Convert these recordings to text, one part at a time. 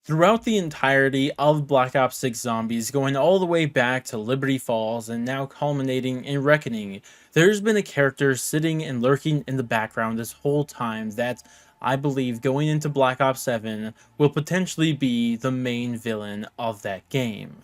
Throughout the entirety of Black Ops 6 Zombies, going all the way back to Liberty Falls and now culminating in Reckoning, there's been a character sitting and lurking in the background this whole time that I believe going into Black Ops 7 will potentially be the main villain of that game.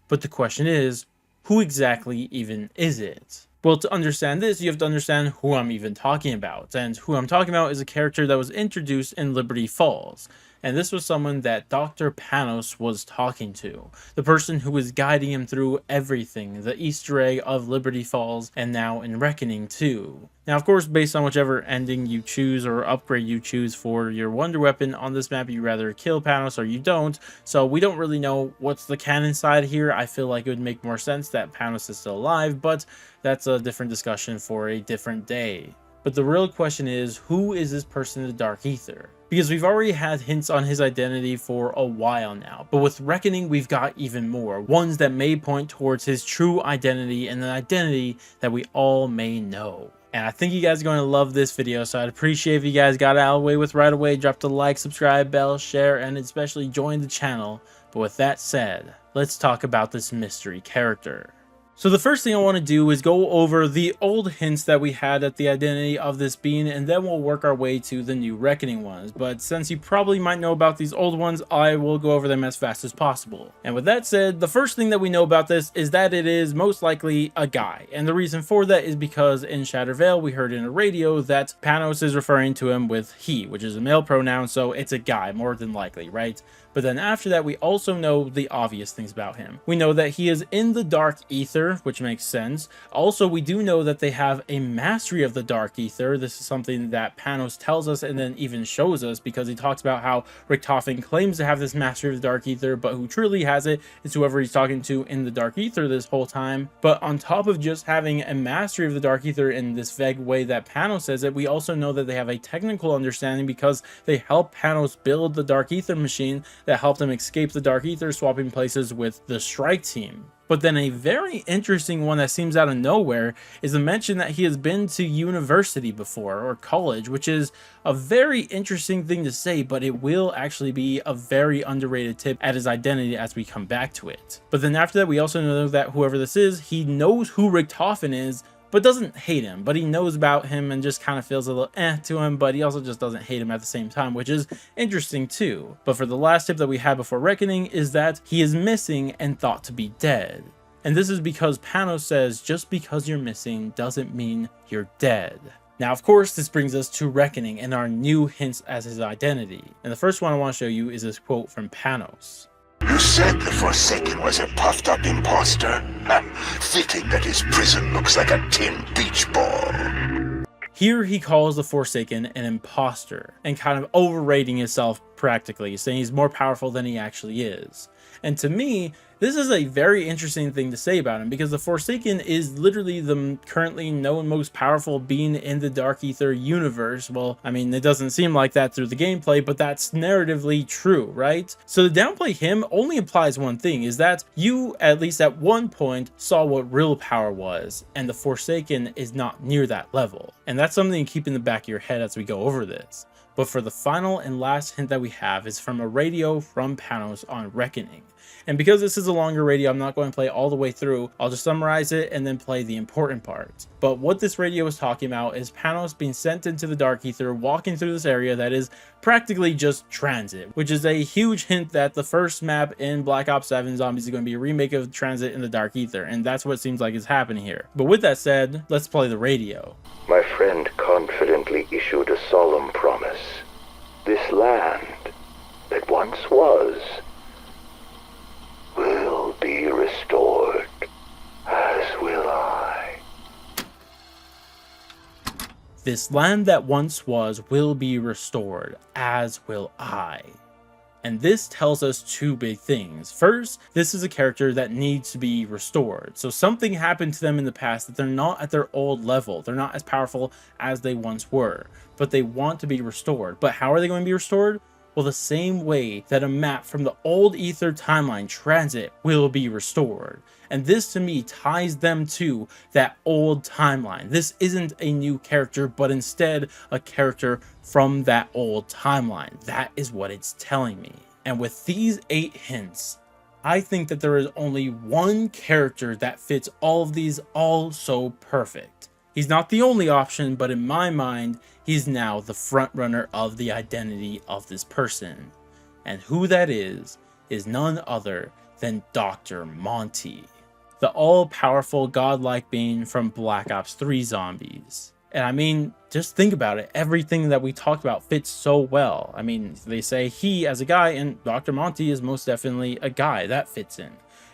But the question is, who exactly even is it? Well, to understand this, you have to understand who I'm even talking about. And who I'm talking about is a character that was introduced in Liberty Falls. And this was someone that Dr. Panos was talking to. The person who was guiding him through everything. The Easter egg of Liberty Falls and now in Reckoning too. Now, of course, based on whichever ending you choose or upgrade you choose for your wonder weapon on this map, you rather kill Panos or you don't. So we don't really know what's the canon side here. I feel like it would make more sense that Panos is still alive, but that's a different discussion for a different day. But the real question is, who is this person in the Dark Ether? Because we've already had hints on his identity for a while now, but with Reckoning we've got even more, ones that may point towards his true identity and an identity that we all may know. And I think you guys are going to love this video, so I'd appreciate if you guys got it out of the way with right away. Drop the like, subscribe, bell, share, and especially join the channel. But with that said, let's talk about this mystery character. So the first thing I want to do is go over the old hints that we had at the identity of this being, and then we'll work our way to the new Reckoning ones. But since you probably might know about these old ones, I will go over them as fast as possible. And with that said, the first thing that we know about this is that it is most likely a guy. And the reason for that is because in Shattervale, we heard in a radio that Panos is referring to him with he, which is a male pronoun, so it's a guy more than likely, right? But then after that, we also know the obvious things about him. We know that he is in the Dark Ether, which makes sense. Also, we do know that they have a mastery of the Dark Ether. This is something that Panos tells us and then even shows us, because he talks about how Richtofen claims to have this mastery of the Dark Ether, but who truly has it is whoever he's talking to in the Dark Ether this whole time. But on top of just having a mastery of the Dark Ether in this vague way that Panos says it, we also know that they have a technical understanding because they help Panos build the Dark Ether machine that helped him escape the Dark Ether, swapping places with the Strike Team. But then a very interesting one that seems out of nowhere is a mention that he has been to university before, or college, which is a very interesting thing to say, but it will actually be a very underrated tip at his identity as we come back to it. But then after that, we also know that whoever this is, he knows who Richtofen is, but doesn't hate him, but he knows about him and just kind of feels a little to him, but he also just doesn't hate him at the same time, which is interesting too. But for the last tip that we had before Reckoning is that he is missing and thought to be dead. And this is because Panos says just because you're missing doesn't mean you're dead. Now, of course, this brings us to Reckoning and our new hints as his identity. And the first one I want to show you is this quote from Panos. You said the Forsaken was a puffed-up imposter. Fitting that his prison looks like a tin beach ball. Here he calls the Forsaken an imposter and kind of overrating himself practically, saying he's more powerful than he actually is. And to me, this is a very interesting thing to say about him, because the Forsaken is literally the currently known most powerful being in the Dark Ether universe. Well, I mean, it doesn't seem like that through the gameplay, but that's narratively true, right? So to downplay him only implies one thing, is that you, at least at one point, saw what real power was, and the Forsaken is not near that level. And that's something to keep in the back of your head as we go over this. But for the final and last hint that we have is from a radio from Panos on Reckoning. And because this is a longer radio, I'm not going to play all the way through. I'll just summarize it and then play the important parts. But what this radio is talking about is Panos being sent into the Dark Ether, walking through this area that is practically just transit, which is a huge hint that the first map in Black Ops 7 Zombies is going to be a remake of Transit in the Dark Ether, and that's what seems like is happening here. But with that said, let's play the radio. My friend confidently issued a solemn promise. This land that once was will be restored, as will I. This land that once was will be restored, as will I. And this tells us two big things. First, this is a character that needs to be restored. So something happened to them in the past that they're not at their old level. They're not as powerful as they once were, but they want to be restored. But how are they going to be restored? Well, the same way that a map from the old Ether timeline Transit will be restored. And this to me ties them to that old timeline. This isn't a new character, but instead a character from that old timeline. That is what it's telling me. And with these 8 hints, I think that there is only one character that fits all of these all so perfect. He's not the only option, but in my mind, he's now the front runner of the identity of this person. And who that is none other than Dr. Monty, the all-powerful godlike being from Black Ops 3 Zombies. And I mean, just think about it. Everything that we talked about fits so well. I mean, they say he as a guy, and Dr. Monty is most definitely a guy. That fits in.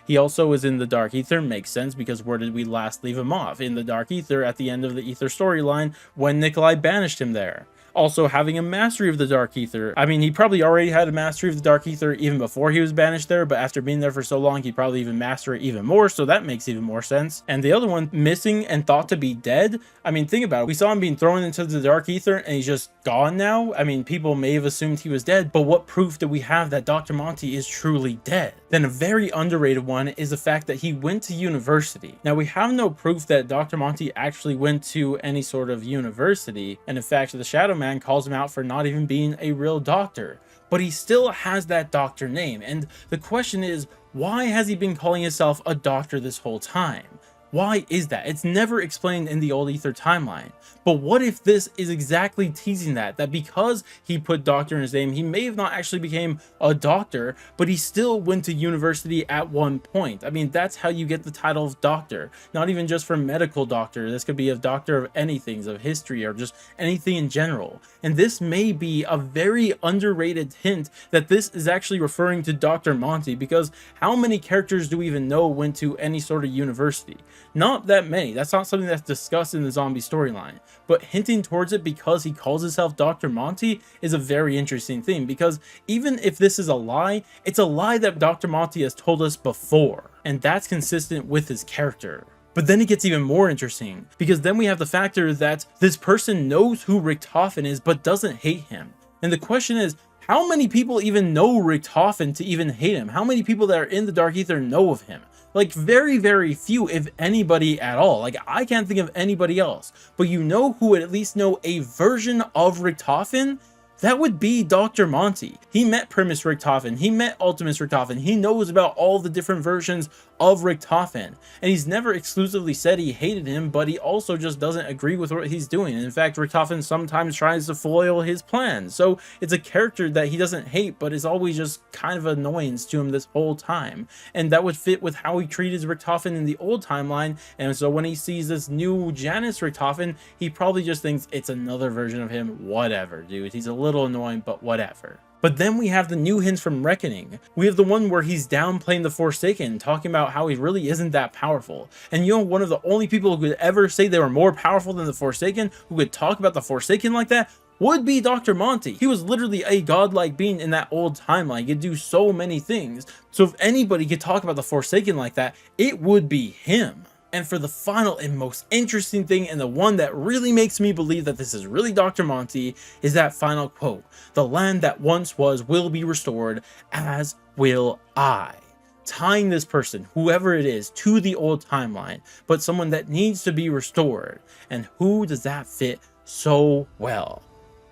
He also is in the Dark Ether, makes sense, because where did we last leave him off? In the Dark Ether at the end of the Ether storyline when Nikolai banished him there. Also having a mastery of the Dark Ether. I mean, he probably already had a mastery of the Dark Ether even before he was banished there, but after being there for so long, he probably even master it even more, so that makes even more sense. And the other one, missing and thought to be dead. I mean, think about it. We saw him being thrown into the Dark Ether and he's just gone now. I mean, people may have assumed he was dead, but what proof do we have that Dr. Monty is truly dead? Then a very underrated one is the fact that he went to university. Now, we have no proof that Dr. Monty actually went to any sort of university, and in fact, the Shadow Man calls him out for not even being a real doctor, but he still has that doctor name. And the question is, why has he been calling himself a doctor this whole time? Why is that? It's never explained in the old Ether timeline. But what if this is exactly teasing that because he put doctor in his name, he may have not actually became a doctor, but he still went to university at one point. I mean, that's how you get the title of doctor, not even just for medical doctor. This could be a doctor of anything, of history, or just anything in general. And this may be a very underrated hint that this is actually referring to Dr. Monty, because how many characters do we even know went to any sort of university? Not that many. That's not something that's discussed in the zombie storyline, but hinting towards it because he calls himself Dr. Monty is a very interesting thing, because even if this is a lie, it's a lie that Dr. Monty has told us before, and that's consistent with his character. But then it gets even more interesting, because then we have the factor that this person knows who Richtofen is but doesn't hate him. And the question is, how many people even know Richtofen to even hate him? How many people that are in the Dark Ether know of him? Like, very, very few, if anybody at all. Like, I can't think of anybody else. But you know who would at least know a version of Richtofen? That would be Dr. Monty. He met Primus Richtofen, he met Ultimus Richtofen, he knows about all the different versions of Richtofen, and he's never exclusively said he hated him, but he also just doesn't agree with what he's doing. And in fact, Richtofen sometimes tries to foil his plans, so it's a character that he doesn't hate, but is always just kind of annoyance to him this whole time, and that would fit with how he treated Richtofen in the old timeline. And so when he sees this new Janus Richtofen, he probably just thinks it's another version of him. Whatever, dude, he's a little annoying, but whatever. But then we have the new hints from Reckoning. We have the one where he's downplaying the Forsaken, talking about how he really isn't that powerful. And you know, one of the only people who could ever say they were more powerful than the Forsaken, who could talk about the Forsaken like that, would be Dr. Monty. He was literally a godlike being in that old timeline. He could do so many things. So if anybody could talk about the Forsaken like that, it would be him. And for the final and most interesting thing, and the one that really makes me believe that this is really Dr. Monty, is that final quote: "The land that once was will be restored, as will I." Tying this person, whoever it is, to the old timeline, but someone that needs to be restored. And who does that fit so well?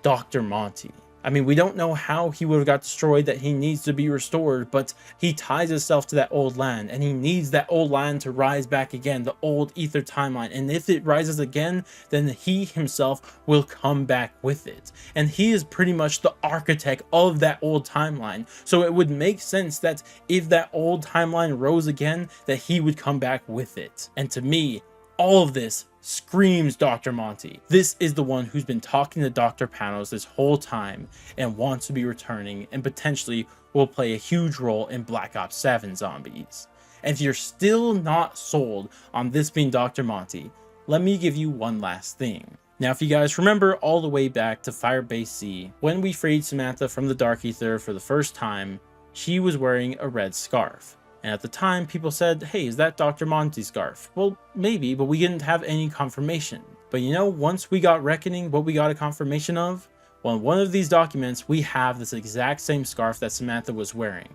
Dr. Monty. I mean, we don't know how he would have got destroyed, that he needs to be restored, but he ties himself to that old land, and he needs that old land to rise back again, the old Ether timeline. And if it rises again, then he himself will come back with it. And he is pretty much the architect of that old timeline. So it would make sense that if that old timeline rose again, that he would come back with it. And to me, all of this screams Dr. Monty. This is the one who's been talking to Dr. Panos this whole time and wants to be returning, and potentially will play a huge role in Black Ops 7 Zombies. And if you're still not sold on this being Dr. Monty, let me give you one last thing. Now, if you guys remember all the way back to Firebase C, when we freed Samantha from the Dark Ether for the first time, she was wearing a red scarf. And at the time, people said, hey, is that Dr. Monty's scarf? Well, maybe, but we didn't have any confirmation. But you know, once we got Reckoning, what we got a confirmation of? Well, in one of these documents, we have this exact same scarf that Samantha was wearing.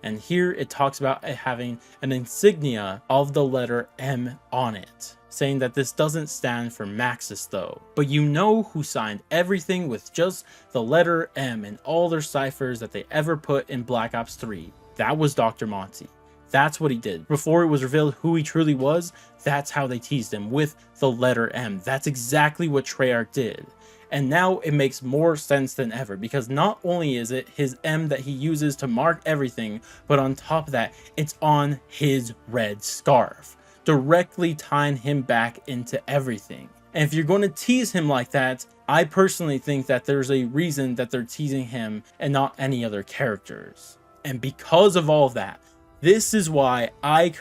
And here it talks about it having an insignia of the letter M on it, saying that this doesn't stand for Maxis though. But you know who signed everything with just the letter M in all their ciphers that they ever put in Black Ops 3? That was Dr. Monty. That's what he did. Before it was revealed who he truly was, that's how they teased him, with the letter M. That's exactly what Treyarch did. And now it makes more sense than ever, because not only is it his M that he uses to mark everything, but on top of that, it's on his red scarf, directly tying him back into everything. And if you're going to tease him like that, I personally think that there's a reason that they're teasing him and not any other characters. And because of all of that, this is why I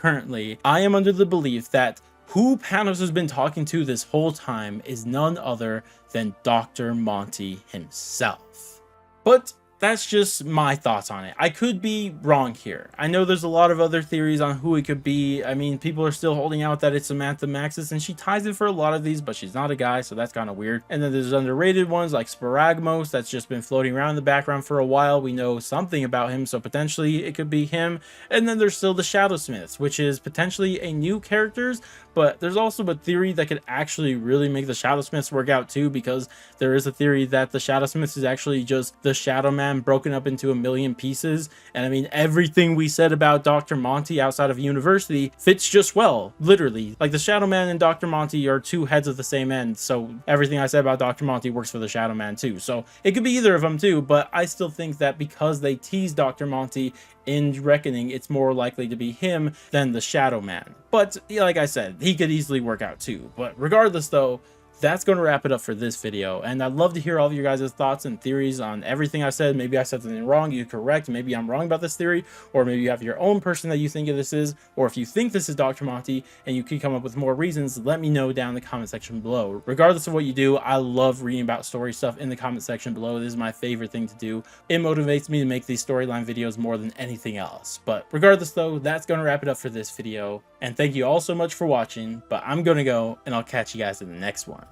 am under the belief that who Panos has been talking to this whole time is none other than Dr. Monty himself. But that's just my thoughts on it. I could be wrong here. I know there's a lot of other theories on who it could be. I mean, people are still holding out that it's Samantha Maxis, and she ties in for a lot of these, but she's not a guy, so that's kind of weird. And then there's underrated ones like Sparagmos that's just been floating around in the background for a while. We know something about him, so potentially it could be him. And then there's still the Shadowsmiths, which is potentially a new characters, but there's also a theory that could actually really make the Shadowsmiths work out too, because there is a theory that the Shadowsmiths is actually just the Shadow Man broken up into a million pieces. And I mean, everything we said about Dr. Monty outside of University fits just well, literally. Like, the Shadow Man and Dr. Monty are two heads of the same end, so everything I said about Dr. Monty works for the Shadow Man too. So it could be either of them too, but I still think that because they teased Dr. Monty in Reckoning, it's more likely to be him than the Shadow Man. But like I said, he could easily work out too. But regardless though, that's going to wrap it up for this video, and I'd love to hear all of your guys' thoughts and theories on everything I said. Maybe I said something wrong, you correct, maybe I'm wrong about this theory, or maybe you have your own person that you think this is, or if you think this is Dr. Monty and you can come up with more reasons, let me know down in the comment section below. Regardless of what you do, I love reading about story stuff in the comment section below. This is my favorite thing to do. It motivates me to make these storyline videos more than anything else. But regardless though, that's going to wrap it up for this video, and thank you all so much for watching, but I'm going to go, and I'll catch you guys in the next one.